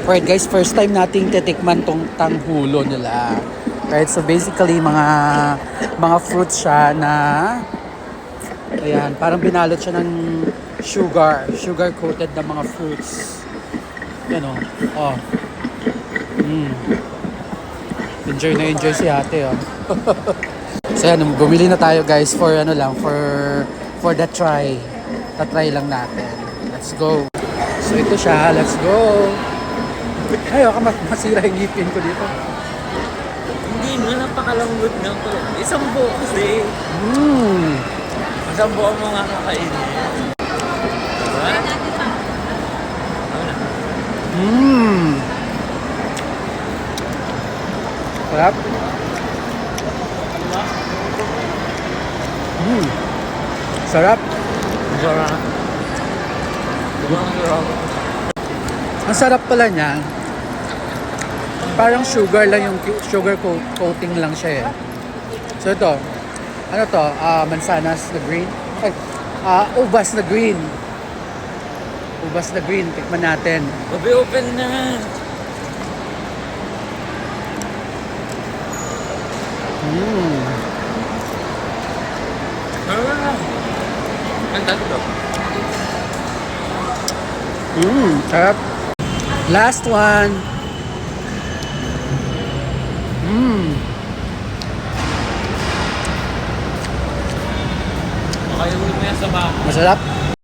Alright guys, first time nating titikman tong tanghulo nila. Right, so basically mga fruits siya na ayan, parang binalot siya ng sugar coated na mga fruits. Yan o. Oh. Enjoy na enjoy si ate oh. So yan, bumili na tayo guys for ano lang, for the try. Ta-try lang natin. Let's go. So ito siya, let's go. Ay, masira yung ngipin ko dito. Hindi na, napakalambot ng ko. Isang buo kasi. Isang buo mo nga kakainin. Diba? Sarap. Sarap. Sarap. Ang sarap pala niya. Parang sugar lang yung sugar coating lang siya eh. So ito, ano to? Mansanas na green. Ay, ubas na green. Ubas na green. Tikman natin. Gabi open na. Ang tatlo. Sarap. Last one. Makayuhin mo yan sa bahay. Masarap.